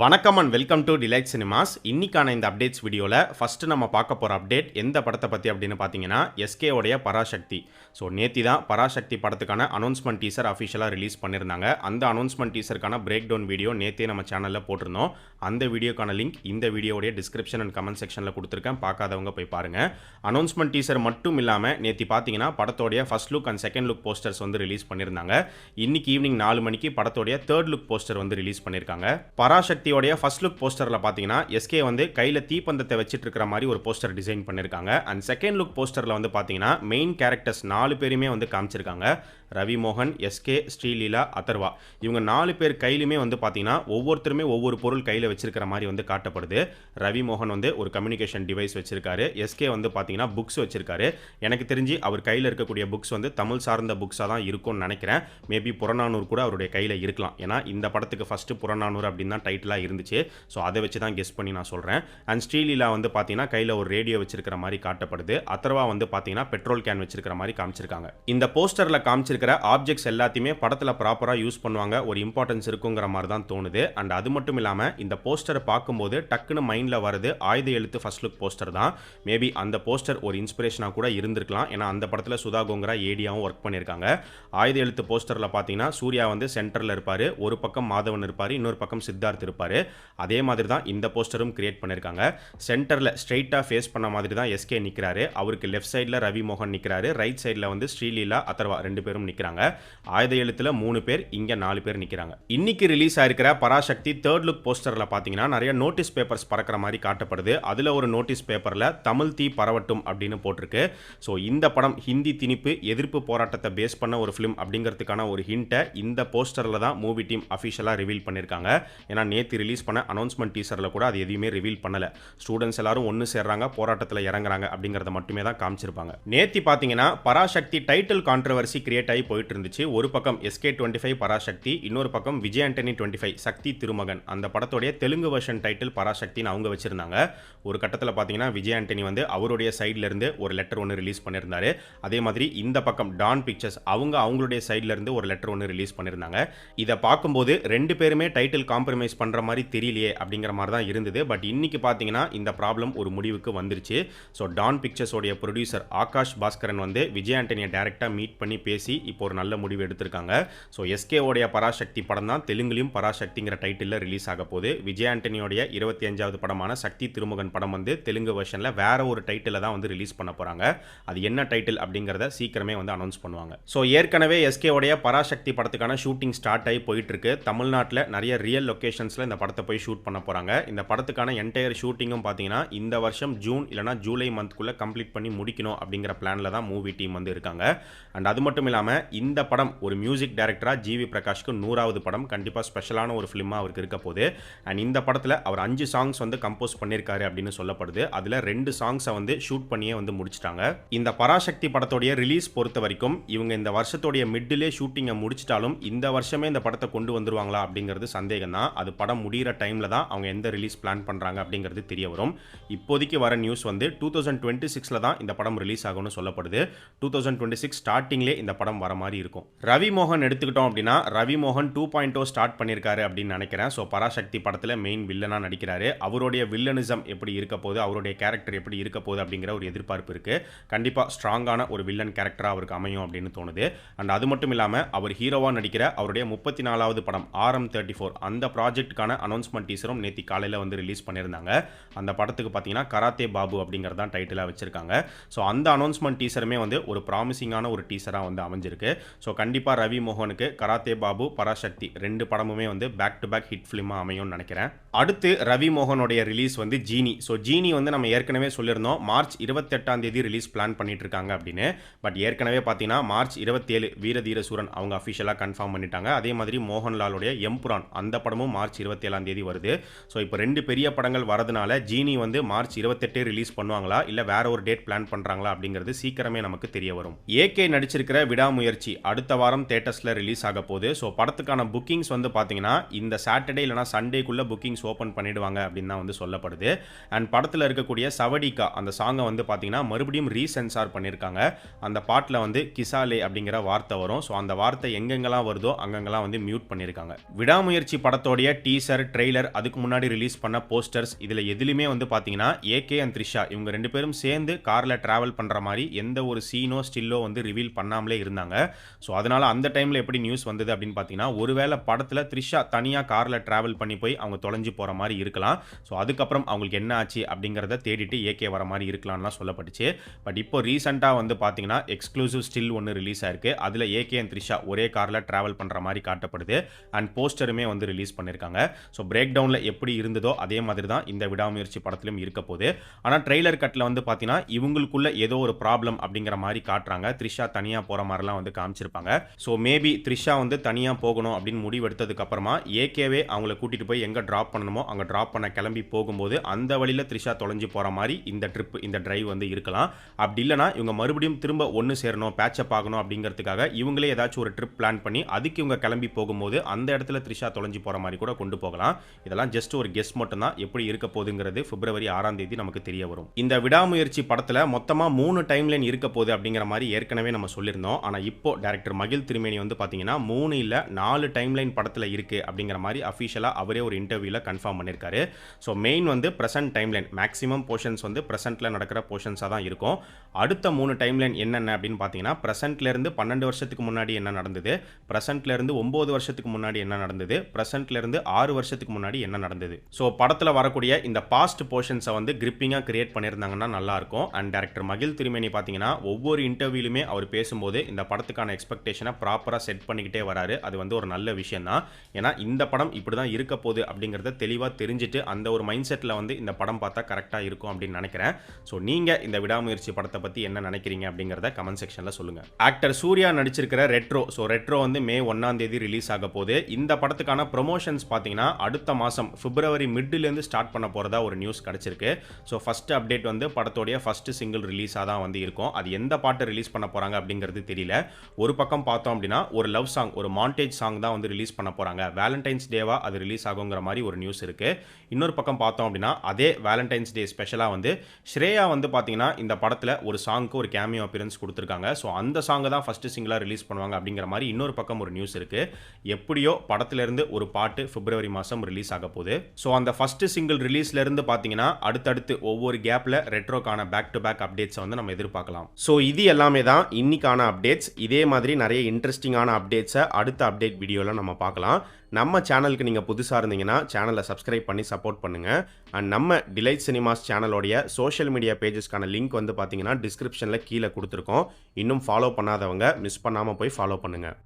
வணக்கம் and welcome to delight cinemas. இன்னைக்கான இந்த அப்டேட்ஸ் வீடியோவில் ஃபஸ்ட்டு நம்ம பார்க்க போகிற அப்டேட் எந்த படத்தை பற்றி அப்படின்னு பார்த்தீங்கன்னா எஸ்கே உடைய பராசக்தி. ஸோ நேத்தி தான் பராசக்தி படத்துக்கான அனௌன்ஸ்மெண்ட் டீசர் அஃபிஷியலாக ரிலீஸ் பண்ணியிருந்தாங்க. அந்த அனௌன்ஸ்மெண்ட் டீசருக்கான பிரேக் டவுன் வீடியோ நேற்றே நம்ம சேனலில் போட்டிருந்தோம். அந்த வீடியோக்கான லிங்க் இந்த வீடியோடைய டிஸ்கிரிப்ஷன் அண்ட் கமெண்ட் செக்ஷனில் கொடுத்துருக்கேன். பார்க்காதவங்க போய் பாருங்கள். அனௌன்ஸ்மெண்ட் டீசர் மட்டும் இல்லாமல் நேற்று பார்த்தீங்கன்னா படத்தோடைய first look and second look posters வந்து ரிலீஸ் பண்ணியிருந்தாங்க. இன்னைக்கு ஈவினிங் 4 மணிக்கு படத்தோடைய தேர்ட் லுக் போஸ்டர் வந்து ரிலீஸ் பண்ணியிருக்காங்க. பராசக்தியோடைய ஃபர்ஸ்ட் லுக் போஸ்டரில் பார்த்தீங்கன்னா எஸ்கே வந்து கையில் தீப்பந்தத்தை வச்சிட்டு இருக்கிற மாதிரி ஒரு போஸ்டர் டிசைன் பண்ணியிருக்காங்க. அண்ட் செகண்ட் லுக் போஸ்டரில் வந்து பார்த்தீங்கன்னா மெயின் கேரக்டர்ஸ் 4 பேருமே வந்து காமிச்சிருக்காங்க. ரவி மோகன், எஸ்கே, ஸ்ரீலீலா, அதர்வா இவங்க 4 பேர் கையிலுமே வந்து பார்த்தீங்கன்னா ஒவ்வொருத்தருமே ஒவ்வொரு பொருள் கையில் வச்சிருக்கிற மாதிரி வந்து காட்டப்படுது. ரவி மோகன் வந்து ஒரு கம்யூனிகேஷன் டிவைஸ் வச்சிருக்காரு. எஸ்கே வந்து பார்த்தீங்கன்னா புக்ஸ் வச்சிருக்காரு. எனக்கு தெரிஞ்சு அவர் கையில் இருக்கக்கூடிய புக்ஸ் வந்து தமிழ் சார்ந்த புக்ஸாக தான் இருக்கும்னு நினைக்கிறேன். மேபி புறநானூறு கூட அவருடைய கையில் இருக்கலாம். ஏன்னா இந்த படத்துக்கு ஃபஸ்ட்டு புறநானூறு அப்படின்னு தான் டைட்டிலாக இருந்துச்சு. ஸோ அதை வச்சு தான் கெஸ் பண்ணி நான் சொல்கிறேன். அண்ட் ஸ்ரீலீலா வந்து பார்த்தீங்கன்னா கையில் ஒரு ரேடியோ வச்சிருக்கிற மாதிரி காட்டப்படுது. அதர்வா வந்து பார்த்தீங்கன்னா பெட்ரோல் கேன் வச்சிருக்கிற மாதிரி காமிச்சிருக்காங்க. இந்த போஸ்டரில் காமிச்சிருக்கிற ஆப்ஜெக்ட்ஸ் எல்லாத்தையுமே படத்தில் ப்ராப்பராக யூஸ் பண்ணுவாங்க, ஒரு இம்பார்ட்டன்ஸ் இருக்குங்கிற மாதிரி தான் தோணுது. அண்ட் அது மட்டும் இல்லாமல் இந்த போஸ்டரை பார்க்கும்போது டக்குன்னு மைண்டில் வருது ஆயுத எழுத்து ஃபர்ஸ்ட் லுக் போஸ்டர் தான். மேபி அந்த போஸ்டர் ஒரு இன்ஸ்பிரேஷனாக கூட இருந்திருக்கலாம். ஏன்னா அந்த படத்தில் சுதா கோங்கரா ஏடியாவும் ஒர்க் பண்ணியிருக்காங்க. ஆயுத எழுத்து போஸ்டரில் பார்த்தீங்கன்னா சூர்யா வந்து சென்டரில் இருப்பார், ஒரு பக்கம் மாதவன் இருப்பார், இன்னொரு பக்கம் சித்தார்த் இருப்பார். அதே மாதிரி தான் இந்த போஸ்டரும் கிரியேட் பண்ணியிருக்காங்க. சென்டரில் ஸ்ட்ரெயிட்டாக ஃபேஸ் பண்ண மாதிரி தான் எஸ்கே நிற்கிறாரு. அவருக்கு லெஃப்ட் சைடில் ரவி மோகன் நிற்கிறாரு, ரைட் சைடில் வந்து ஸ்ரீலீலா, அதர்வா 2 பேரும் நிற்கிறாங்க. ஆயுத எழுத்துல 3 பேர், இங்க 4 பேர் நிற்கிறாங்க. இன்னைக்கு ரிலீஸ் ஆயிருக்கிற பராசக்தி தேர்ட் லுக் போஸ்டரில் பார்த்தீங்கன்னா நிறைய நோட்டீஸ் பேப்பர்ஸ் பறக்கிற மாதிரி காட்டப்படுது. அதில் ஒரு நோட்டீஸ் பேப்பரில் தமிழ் தீ பரவட்டும் அப்படின்னு போட்டிருக்கு. ஸோ இந்த படம் ஹிந்தி திணிப்பு எதிர்ப்பு போராட்டத்தை பேஸ் பண்ண ஒரு ஃபிலிம் அப்படிங்கிறதுக்கான ஒரு ஹிண்ட்டை இந்த போஸ்டரில் தான் மூவி டீம் அஃபிஷியலாக ரிவீல் பண்ணியிருக்காங்க. ஏன்னா நேற்று ரிலீஸ் பண்ண அனௌன்ஸ்மெண்ட் டீசரில் கூட அது எதுவுமே ரிவீல் பண்ணல. ஸ்டூடெண்ட்ஸ் எல்லாரும் ஒன்று சேர்றாங்க, போராட்டத்தில் இறங்குறாங்க அப்படிங்கிறத மட்டுமே தான் காமிச்சிருப்பாங்க. நேற்று பார்த்தீங்கன்னா பராசக்தி டைட்டில் கான்ட்ரவர்சி கிரியேட் ஆகி போயிட்டு இருந்துச்சு. ஒரு பக்கம் SK25 பராசக்தி, இன்னொரு பக்கம் விஜய் ஆண்டனி 25 சக்தி திருமகன். அந்த படத்தோடைய தெலுங்கு வெர்ஷன் டைட்டில் பராசக்தின்னு அவங்க வச்சிருந்தாங்க. ஒரு கட்டத்தில் பார்த்தீங்கன்னா விஜய் ஆண்டனி வந்து அவருடைய சைட்ல இருந்து ஒரு லெட்டர் ஒன்று ரிலீஸ் பண்ணியிருந்தாரு. அதே மாதிரி இந்த பக்கம் டான் பிக்சர்ஸ் அவங்களுடைய சைட்ல இருந்து ஒரு லெட்டர் ஒன்று ரிலீஸ் பண்ணியிருந்தாங்க. இதை பார்க்கும்போது 2 பேருமே டைட்டில் காம்ப்ரமைஸ் பண்ற மாதிரி தெரியலையே அப்படிங்கிற மாதிரி தான் இருந்தது. பட் இன்னைக்கு பார்த்தீங்கன்னா இந்த ப்ராப்ளம் ஒரு முடிவுக்கு வந்துருச்சு. ஸோ டான் பிக்சர்ஸோடைய ப்ரொடியூசர் ஆகாஷ் பாஸ்கரன் வந்து விஜய் ஆண்டனியை டைரக்டாக மீட் பண்ணி பேசி இப்போ ஒரு நல்ல முடிவு எடுத்திருக்காங்க. ஸோ எஸ்கேவோடைய பராசக்தி படம் தான் தெலுங்குலையும் பராசக்திங்கிற டைட்டிலில் ரிலீஸ் ஆக போகுது. விஜய் ஆண்டனியோடைய 25வது படமான சக்தி திருமகன் படம் வந்து தெலுங்கு வெர்ஷனில் வேற ஒரு டைட்டில் தான் வந்து ரிலீஸ் பண்ண போகிறாங்க. அது என்ன டைட்டில் அப்படிங்கிறத சீக்கிரமே வந்து அனௌன்ஸ் பண்ணுவாங்க. ஸோ ஏற்கனவே எஸ்கேவோடைய பராசக்தி படத்துக்கான ஷூட்டிங் ஸ்டார்ட் ஆகி போயிட்டு இருக்கு. தமிழ்நாட்டில் நிறைய ரியல் லொகேஷன்ஸில் இந்த படத்தை போய் ஷூட் பண்ண போகிறாங்க. இந்த படத்துக்கான என்டையர் ஷூட்டிங்கும் பார்த்தீங்கன்னா இந்த வருஷம் ஜூன் இல்லைனா ஜூலை மந்த்குள்ளே கம்ப்ளீட் பண்ணி முடிக்கணும் அப்படிங்கிற பிளானில் தான் மூவி டீம் வந்து இருக்காங்க. அண்ட் அது மட்டும் இல்லாமல் இந்த படம் ஒரு மியூசிக் டைரக்டராக ஜிவி பிரகாஷ்க்கு 100வது படம். கண்டிப்பாக ஸ்பெஷலான ஒரு ஃபிலிமாக அவருக்கு இருக்க போகுது. அண்ட் இந்த படத்தில் அவர் 5 சாங்ஸ் வந்து கம்போஸ் பண்ணியிருக்காரு அப்படின்னு சொல்லப்படுது. அதில் 2 சாங்ஸை வந்து ஷூட் பண்ணியே வந்து முடிச்சிட்டாங்க. இந்த பராசக்தி படத்தோடைய ரிலீஸ் பொறுத்த வரைக்கும் இவங்க இந்த வருஷத்தோடைய மிட்டிலே ஷூட்டிங்கை முடிச்சிட்டாலும் இந்த வருஷமே இந்த படத்தை கொண்டு வந்துருவாங்களா அப்படிங்கிறது சந்தேகம் தான். அது படம் முடிகிற டைமில் தான் அவங்க எந்த ரிலீஸ் பிளான் பண்ணுறாங்க அப்படிங்கிறது தெரிய வரும். இப்போதைக்கு வர நியூஸ் வந்து 2026 தான் இந்த படம் ரிலீஸ் ஆகும்னு சொல்லப்படுது. 2026 ஸ்டார்டிங்லேயே இந்த படம் வர மாதிரி இருக்கும். ரவி மோகன் எடுத்துக்கிட்டோம் அப்படின்னா ரவி மோகன் 2.0 ஸ்டார்ட் பண்ணியிருக்காரு அப்படின்னு நினைக்கிறேன். ஸோ பராசக்தி படத்தில் மெயின் வில்லனாக நடிக்கிறாரு. அவருடைய வில்லனிசம் எப்படி இருக்க போகுது, அவருடைய கேரக்டர் எப்படி இருக்க போகுது அப்படிங்கிற ஒரு எதிர்பார்ப்பு இருக்குது. கண்டிப்பாக ஸ்ட்ராங்கான ஒரு வில்லன் கேரக்டராக அவருக்கு அமையும் அப்படின்னு தோணுது. அண்ட் அது மட்டும் இல்லாமல் அவர் ஹீரோவாக நடிக்கிற அவருடைய 34வது படம் RM34 அந்த ப்ராஜெக்ட்டுக்கான அனௌன்ஸ்மெண்ட் டீசரும் நேற்று காலையில் வந்து ரிலீஸ் பண்ணியிருந்தாங்க. அந்த படத்துக்கு பார்த்தீங்கன்னா கராத்தே பாபு அப்படிங்கிறதான் டைட்டிலாக வச்சிருக்காங்க. ஸோ அந்த அனௌன்ஸ்மெண்ட் டீசருமே வந்து ஒரு ப்ராமிசிங்கான ஒரு டீசராக வந்து அமைஞ்சிருக்கு. ஸோ கண்டிப்பாக ரவி மோகனுக்கு கராத்தே பாபு, பராசக்தி 2 படமுமே வந்து பேக் டு பேக் ஹிட் ஃபிலிமாக அமையும்னு நினைக்கிறேன். அடுத்து ரவி மோகனுடைய ரிலீஸ் வந்து ஜீனி. ஸோ ஜீனி வந்து நம்ம ஏற்கனவே சொல்லியிருந்தோம் மார்ச் 28ஆம் தேதி ரிலீஸ் பிளான் பண்ணிட்டு இருக்காங்க அப்படின்னு. பட் ஏற்கனவே பார்த்தீங்கன்னா மார்ச் 27 வீரதீர சூரன் அவங்க அஃபிஷியலாக கன்ஃபார்ம் பண்ணிட்டாங்க. அதே மாதிரி மோகன்லாலுடைய எம்புரான் அந்த படமும் மார்ச் 27ஆம் தேதி வருது. ஸோ இப்போ 2 பெரிய படங்கள் வரதுனால ஜீனி வந்து மார்ச் 28 ரிலீஸ் பண்ணுவாங்களா இல்லை வேற ஒரு டேட் பிளான் பண்ணுறாங்களா அப்படிங்கிறது சீக்கிரமே நமக்கு தெரிய வரும். ஏகே நடிச்சிருக்கிற விடாமுயற்சி விடாமுயற்சி அடுத்த வாரம் தியேட்டர்ஸில் ரிலீஸ் ஆக போகுது. ஸோ படத்துக்கான புக்கிங்ஸ் வந்து பார்த்தீங்கன்னா இந்த சாட்டர்டே இல்லைனா சண்டேக்குள்ளே புக்கிங்ஸ் ஓப்பன் பண்ணிடுவாங்க அப்படின்னு தான் வந்து சொல்லப்படுது. அண்ட் படத்தில் இருக்கக்கூடிய சவடிகா அந்த சாங்கை வந்து பார்த்தீங்கன்னா மறுபடியும் ரீசென்சார் பண்ணியிருக்காங்க. அந்த பாட்டில் வந்து கிசாலே அப்படிங்கிற வார்த்தை வரும். ஸோ அந்த வார்த்தை எங்கெங்கெல்லாம் வருதோ அங்கங்கெல்லாம் வந்து மியூட் பண்ணியிருக்காங்க. விடாமுயற்சி படத்தோடைய டீசர், ட்ரெய்லர், அதுக்கு முன்னாடி ரிலீஸ் பண்ண போஸ்டர்ஸ் இதில் எதுலையுமே வந்து பார்த்தீங்கன்னா ஏகே அண்ட் த்ரிஷா இவங்க 2 பேரும் சேர்ந்து காரில் ட்ராவல் பண்ணுற மாதிரி எந்த ஒரு சீனோ ஸ்டில்லோ வந்து ரிவீல் பண்ணாமலே இருந்தாங்க. ஸோ அதனால் அந்த டைமில் எப்படி நியூஸ் வந்தது அப்படின்னு பார்த்தீங்கன்னா ஒருவேளை படத்தில் த்ரிஷா தனியாக காரில் ட்ராவல் பண்ணி போய் அவங்க தொலைஞ்சு போகிற மாதிரி இருக்கலாம். ஸோ அதுக்கப்புறம் அவங்களுக்கு என்ன ஆச்சு அப்படிங்கிறத தேடிட்டு ஏகே வர மாதிரி இருக்கலாம்லாம் சொல்லப்பட்டுச்சு. பட் இப்போ ரீசெண்டாக வந்து பார்த்தீங்கன்னா எக்ஸ்க்ளூசிவ் ஸ்டில் ஒன்று ரிலீஸ் ஆயிருக்கு. அதில் ஏகே அண்ட் த்ரிஷா ஒரே காரில் ட்ராவல் பண்ணுற மாதிரி காட்டப்படுது. அண்ட் போஸ்டருமே வந்து ரிலீஸ் பண்ணியிருக்காங்க. ஸோ பிரேக் டவுனில் எப்படி இருந்ததோ அதே மாதிரி தான் இந்த விடாமுயற்சி படத்திலும் இருக்க போகுது. ஆனால் ட்ரெய்லர் கட்டில் வந்து பார்த்தீங்கன்னா இவங்களுக்குள்ள ஏதோ ஒரு ப்ராப்ளம் அப்படிங்கிற மாதிரி காட்டுறாங்க. த்ரிஷா தனியாக போகிற மாதிரிலாம் வந்து காமிச்சிருப்பாங்க. ஸோ மேபி த்ரிஷா வந்து தனியாக போகணும் அப்படின்னு முடிவு எடுத்ததுக்கு அப்புறமா ஏகேவே அவங்கள கூட்டிகிட்டு போய் எங்கே ட்ராப் பண்ணணுமோ அங்கே ட்ராப் பண்ண கிளம்பி போகும்போது அந்த வழியில் த்ரிஷா தொலைஞ்சு போகிற மாதிரி இந்த ட்ரிப், இந்த டிரைவ் வந்து இருக்கலாம். அப்படி இல்லைனா இவங்க மறுபடியும் திரும்ப ஒன்று சேரணும், பேட்சப் ஆகணும் அப்படிங்கிறதுக்காக இவங்களே ஏதாச்சும் ஒரு ட்ரிப் பிளான் பண்ணி அதுக்கு இவங்க கிளம்பி போகும்போது அந்த இடத்துல த்ரிஷா தொலைஞ்சு போகிற மாதிரி கூட கொண்டு போகலாம். இதெல்லாம் ஜஸ்ட் ஒரு கெஸ் மட்டும் தான். எப்படி இருக்க போகுதுங்கிறது பிப்ரவரி 6ஆம் தேதி நமக்கு தெரிய வரும். இந்த விடாமுயற்சி படத்தில் மொத்தமாக 3 டைம்லைன் இருக்க போகுது அப்படிங்கிற மாதிரி ஏற்கனவே நம்ம சொல்லியிருந்தோம். ஆனால் இப்போ டைரக்டர் மகிழ் திருமேனி வந்து பார்த்தீங்கன்னா 3 இல்லை 4 டைம்லைன் படத்தில் இருக்குது அப்படிங்கிற மாதிரி அஃபிஷியலாக அவரே ஒரு இன்டர்வியூவில் கன்ஃபார்ம் பண்ணியிருக்காரு. ஸோ மெயின் வந்து ப்ரெசென்ட் டைம்லைன், மேக்ஸிமம் போர்ஷன்ஸ் வந்து ப்ரெசென்ட்டில் நடக்கிற போர்ஷன்ஸாக தான் இருக்கும். அடுத்த 3 டைம்லைன் என்னென்ன அப்படின்னு பார்த்தீங்கன்னா ப்ரெசென்ட்லேருந்து 12 வருஷத்துக்கு முன்னாடி என்ன நடந்தது, ப்ரெசென்ட்லேருந்து 9 வருஷத்துக்கு முன்னாடி என்ன நடந்தது, ப்ரெசென்ட்லேருந்து 6 வருஷத்துக்கு முன்னாடி என்ன நடந்தது. ஸோ படத்தில் வரக்கூடிய இந்த பாஸ்ட் போர்ஷன்ஸை வந்து கிரிப்பிங்காக கிரியேட் பண்ணியிருந்தாங்கன்னா நல்லாயிருக்கும். அண்ட் டைரக்டர் மகிழ் திருமேனி பார்த்தீங்கன்னா ஒவ்வொரு இன்டர்வியூலுமே அவர் பேசும்போது இந்த படத்துக்கான எக்ஸ்பெக்டேஷனை ப்ராப்பராக செட் பண்ணிக்கிட்டே வராரு. அது வந்து ஒரு நல்ல விஷயம் தான். ஏன்னா இந்த படம் இப்படி தான் இருக்க போகுது அப்படிங்கிறத தெளிவாக தெரிஞ்சுட்டு அந்த ஒரு மைண்ட் செட்டில் வந்து இந்த படம் பார்த்தா கரெக்டாக இருக்கும் அப்படின்னு நினைக்கிறேன். ஸோ நீங்கள் இந்த விடாமுயற்சி படத்தை பற்றி என்ன நினைக்கிறீங்க அப்படிங்கிறத கமெண்ட் செக்ஷனில் சொல்லுங்கள். ஆக்டர் சூர்யா நடிச்சிருக்கிற ரெட்ரோ, ஸோ ரெட்ரோ வந்து மே 1ஆம் தேதி ரிலீஸ் ஆக போகுது. இந்த படத்துக்கான ப்ரொமோஷன்ஸ் பார்த்தீங்கன்னா அடுத்த மாதம் பிப்ரவரி மிட்லேருந்து ஸ்டார்ட் பண்ண போகிறதா ஒரு நியூஸ் கிடச்சிருக்கு. ஸோ ஃபஸ்ட் அப்டேட் வந்து படத்தோடைய ஃபஸ்ட் சிங்கிள் ரிலீஸாக தான் வந்து இருக்கும். அது எந்த பாட்டை ரிலீஸ் பண்ண போகிறாங்க அப்படிங்கிறது தெரியல. ஒரு பக்கம் பார்த்தோம் அப்படின்னா ஒரு லவ் சாங், ஒரு மாண்டேஜ் சாங் தான் வந்து ரிலீஸ் பண்ண போகிறாங்க. வேலண்டைன்ஸ் டேவா அது ரிலீஸ் ஆகுங்கிற மாதிரி ஒரு நியூஸ் இருக்குது. இன்னொரு பக்கம் பார்த்தோம் அப்படின்னா அதே வேலண்டைன்ஸ் டே ஸ்பெஷலாக வந்து ஸ்ரேயா வந்து பார்த்தீங்கன்னா இந்த படத்தில் ஒரு சாங்க்கு ஒரு கேமியோ அப்பியரன்ஸ் கொடுத்துருக்காங்க. ஸோ அந்த சாங்கை தான் ஃபஸ்ட்டு சிங்கிளாக ரிலீஸ் பண்ணுவாங்க அப்படிங்கிற மாதிரி இன்னொரு பக்கம் ஒரு நியூஸ் இருக்குது. எப்படியோ படத்திலிருந்து ஒரு பாட்டு பிப்ரவரி மாதம் ரிலீஸ் ஆக போகுது. ஸோ அந்த ஃபஸ்ட்டு சிங்கிள் ரிலீஸ்லேருந்து பார்த்தீங்கன்னா அடுத்தடுத்து ஒவ்வொரு கேப்பில் ரெட்ரோக்கான பேக் டு பேக் அப்டேட்ஸை வந்து நம்ம எதிர்பார்க்கலாம். ஸோ இது எல்லாமே தான் இன்னைக்கான அப்டேட்ஸ். இதே மாதிரி நிறைய இன்ட்ரெஸ்டிங்கான அப்டேட்ஸை அடுத்த அப்டேட் வீடியோவில் நம்ம பார்க்கலாம். நம்ம சேனலுக்கு நீங்கள் புதுசாக இருந்தீங்கன்னா சேனலை சப்ஸ்கிரைப் பண்ணி சப்போர்ட் பண்ணுங்கள். அண்ட் நம்ம டிலைட் சினிமாஸ் சேனலோடைய சோஷியல் மீடியா பேஜஸ்க்கான லிங்க் வந்து பார்த்தீங்கன்னா டிஸ்கிரிப்ஷனில் கீழே கொடுத்துருக்கோம். இன்னும் ஃபாலோ பண்ணாதவங்க மிஸ் பண்ணாமல் போய் ஃபாலோ பண்ணுங்கள்.